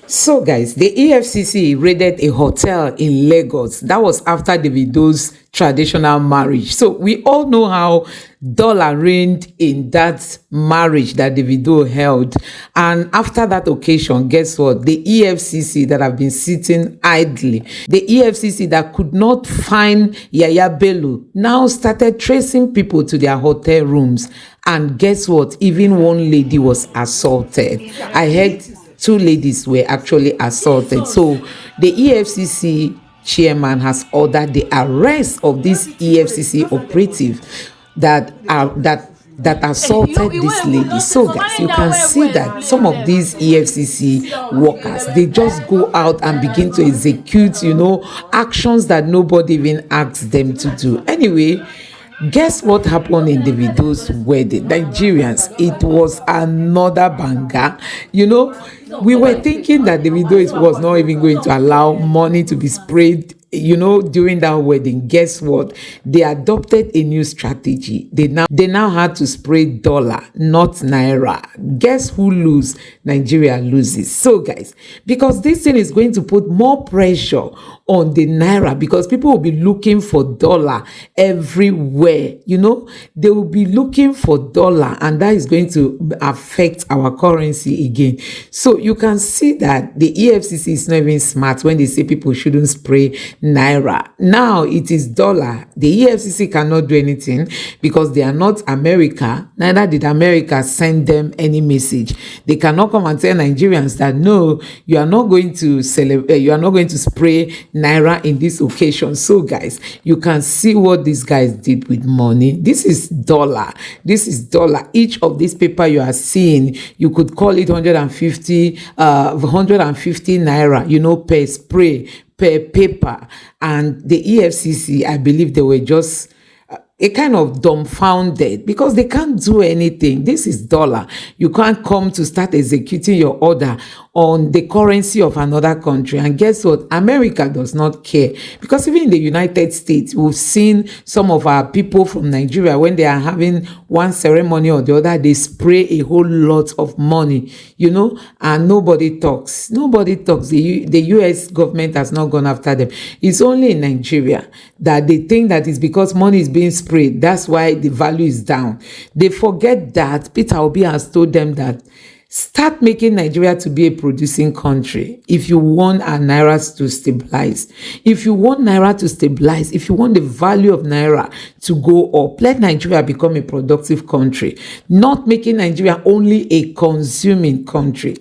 So, guys, the EFCC raided a hotel in Lagos. That was after Davido's traditional marriage. So, we all know how dollar reigned in that marriage that Davido held. And after that occasion, guess what? The EFCC that have been sitting idly, the EFCC that could not find Yaya Bello, now started tracing people to their hotel rooms. And guess what? Even one lady was assaulted. I heard two ladies were actually assaulted. So the EFCC chairman has ordered the arrest of this EFCC operative that assaulted this lady. So guys, you can see that some of these EFCC workers, they just go out and begin to execute, actions that nobody even asks them to do. Anyway, guess what happened in Davido's wedding? Nigerians, it was another banger. We were thinking that Davido was not even going to allow money to be sprayed, during that wedding. Guess what? They adopted a new strategy. They now had to spray dollar, not naira. Guess who lose? Nigeria loses. So guys, because this thing is going to put more pressure on the naira, because people will be looking for dollar everywhere. They will be looking for dollar, and that is going to affect our currency again. So you can see that the EFCC is not even smart when they say people shouldn't spray naira. Now it is dollar. The EFCC cannot do anything because they are not America. Neither did America send them any message. They cannot come and tell Nigerians that no, you are not going to celebrate, you are not going to spray naira in this occasion. So guys, you can see what these guys did with money. This is dollar. This is dollar. Each of these paper you are seeing, you could call it 150 naira, per spray, per paper. And the EFCC, I believe they were just a kind of dumbfounded because they can't do anything. This is dollar. You can't come to start executing your order on the currency of another country. And guess what? America does not care, because even in the United States, we've seen some of our people from Nigeria, when they are having one ceremony or the other, they spray a whole lot of money, and nobody talks. Nobody talks. The US government has not gone after them. It's only in Nigeria that they think that it's because money is being sprayed. That's why the value is down. They forget that Peter Obi has told them that start making Nigeria to be a producing country if you want our naira to stabilize. If you want naira to stabilize, if you want the value of naira to go up, let Nigeria become a productive country, not making Nigeria only a consuming country,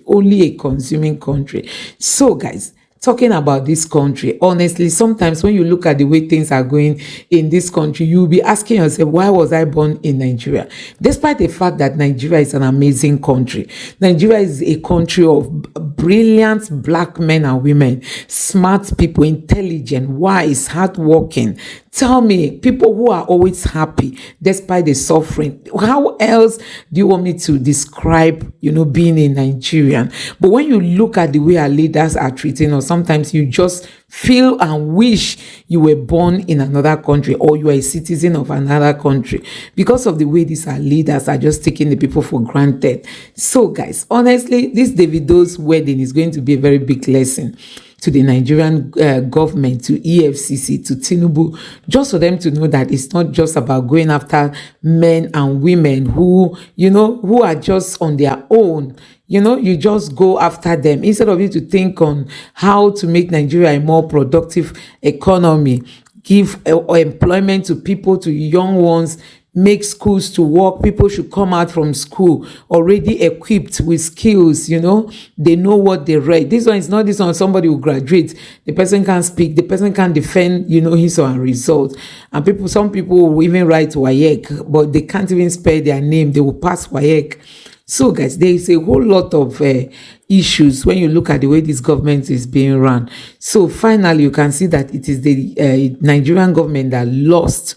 So guys, talking about this country, honestly, sometimes when you look at the way things are going in this country, you'll be asking yourself, why was I born in Nigeria? Despite the fact that Nigeria is an amazing country. Nigeria is a country of brilliant black men and women, smart people, intelligent, wise, hardworking. Tell me, people who are always happy despite the suffering. How else do you want me to describe, being a Nigerian? But when you look at the way our leaders are treating us, sometimes you just feel and wish you were born in another country, or you are a citizen of another country, because of the way these our leaders are just taking the people for granted. So guys, honestly, this Davido's wedding is going to be a very big lesson to the Nigerian government, to EFCC, to Tinubu, just for them to know that it's not just about going after men and women who are just on their own. You just go after them instead of you to think on how to make Nigeria a more productive economy, give employment to people, to young ones, make schools to work. People should come out from school already equipped with skills. They know what they read. This one is not this one. Somebody will graduate, the person can't speak, the person can't defend, his or her result. And some people will even write WAEC, but they can't even spell their name. They will pass WAEC. So guys, there is a whole lot of issues when you look at the way this government is being run. So finally, you can see that it is the Nigerian government that lost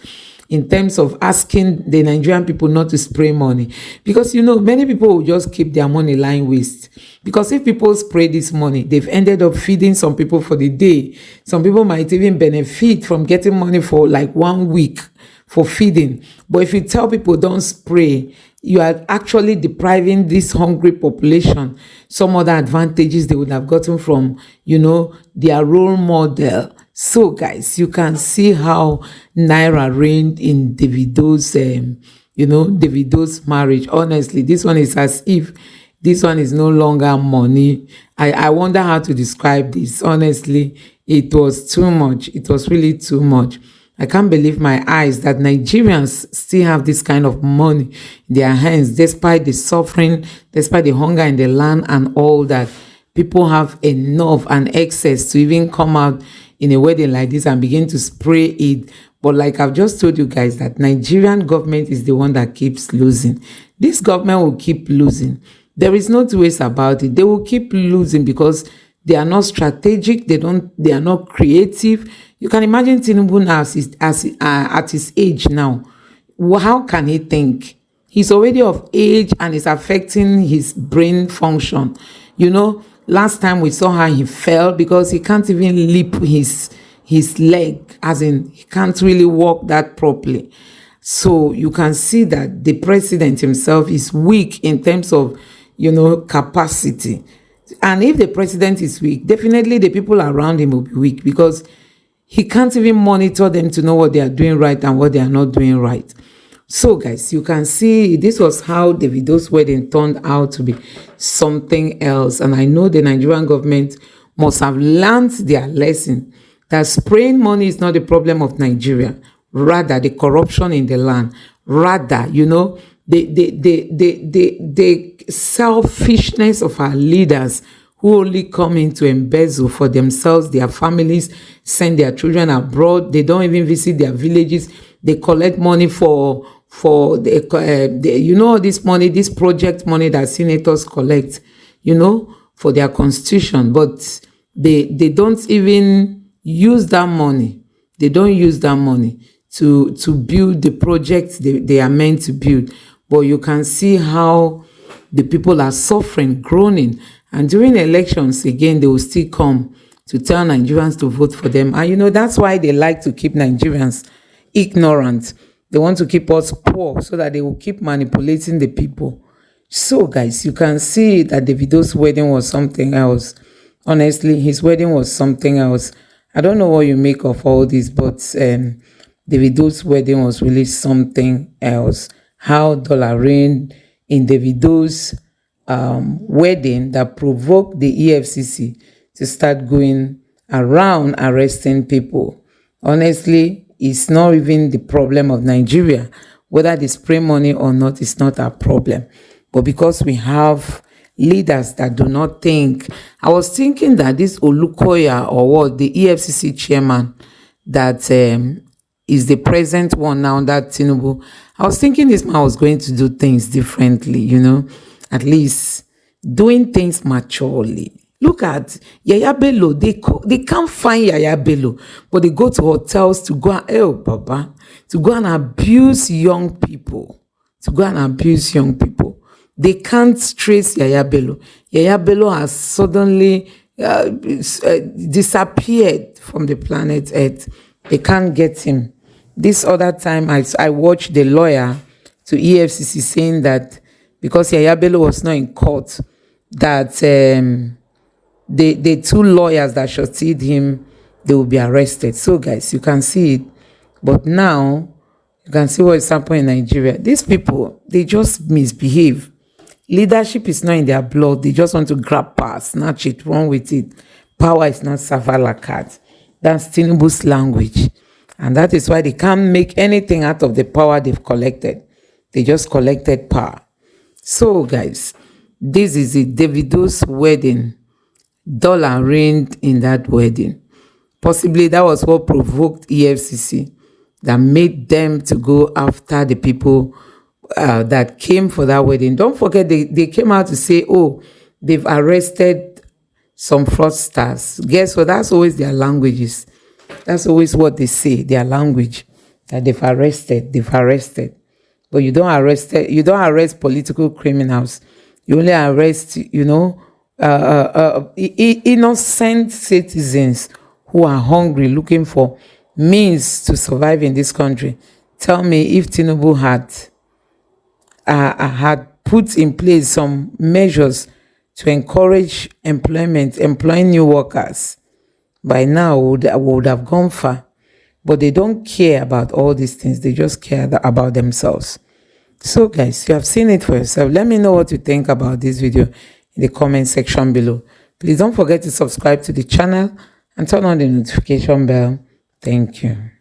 in terms of asking the Nigerian people not to spray money. Because, many people will just keep their money lying waste. Because if people spray this money, they've ended up feeding some people for the day. Some people might even benefit from getting money for like 1 week for feeding. But if you tell people don't spray, you are actually depriving this hungry population some other advantages they would have gotten from, their role model. So guys, you can see how naira reigned in Davido's marriage. Honestly, this one is as if this one is no longer money. I wonder how to describe this. Honestly, it was too much. It was really too much. I can't believe my eyes that Nigerians still have this kind of money in their hands, despite the suffering, despite the hunger in the land and all that. People have enough and excess to even come out in a wedding like this and begin to spray it. But like I've just told you guys, that Nigerian government is the one that keeps losing. This government will keep losing. There is no two ways about it. They will keep losing because they are not strategic. They are not creative. You can imagine Tinubu now at his age now. How can he think? He's already of age and it's affecting his brain function. Last time we saw how he fell because he can't even lift his leg, as in he can't really walk that properly. So you can see that the president himself is weak in terms of, capacity. And if the president is weak, definitely the people around him will be weak because he can't even monitor them to know what they are doing right and what they are not doing right. So guys, you can see this was how Davido's wedding turned out to be something else. And I know the Nigerian government must have learned their lesson that spraying money is not the problem of Nigeria. Rather, the corruption in the land. Rather, the selfishness of our leaders who only come in to embezzle for themselves, their families, send their children abroad. They don't even visit their villages. They collect money for this money, this project money that senators collect, for their constitution. But they don't even use that money. They don't use that money to build the projects they are meant to build. But you can see how the people are suffering, groaning. And during elections, again, they will still come to tell Nigerians to vote for them. And that's why they like to keep Nigerians ignorant. They want to keep us poor so that they will keep manipulating the people. So guys, you can see that Davido's wedding was something else. Honestly, his wedding was something else. I don't know what you make of all this, but Davido's wedding was really something else. How dollar reigned in Davido's wedding that provoked the EFCC to start going around arresting people. Honestly, it's not even the problem of Nigeria. Whether they spray money or not, it's not our problem. But because we have leaders that do not think. I was thinking that this Olukoya, or what, the EFCC chairman that is the present one now, that Tinubu, I was thinking this man was going to do things differently, at least doing things maturely. Look at Yaya Bello. They can't find Yaya Bello, but they go to hotels to go and abuse young people. They can't trace Yaya Bello. Yaya Bello has suddenly disappeared from the planet Earth. They can't get him. This other time, I watched the lawyer to EFCC saying that because Yaya Bello was not in court, that the two lawyers that shorted him, they will be arrested. So guys, you can see it. But now, you can see what is happening in Nigeria. These people, they just misbehave. Leadership is not in their blood. They just want to grab power, snatch it, run with it. Power is not savalakat. That's Tinubu's language. And that is why they can't make anything out of the power they've collected. They just collected power. So guys, this is it. Davido's wedding. Dollar reigned in that wedding. Possibly that was what provoked EFCC, that made them to go after the people that came for that wedding. Don't forget, they came out to say, oh, they've arrested some fraudsters. Guess what? That's always their languages. That's always what they say, their language, that they've arrested. But you don't arrest political criminals. You only arrest, innocent citizens who are hungry, looking for means to survive in this country. Tell me, if Tinubu had had put in place some measures to encourage employing new workers, by now would have gone far. But they don't care about all these things. They just care about themselves. So guys, you have seen it for yourself. Let me know what you think about this video in the comment section below. Please don't forget to subscribe to the channel and turn on the notification bell. Thank you.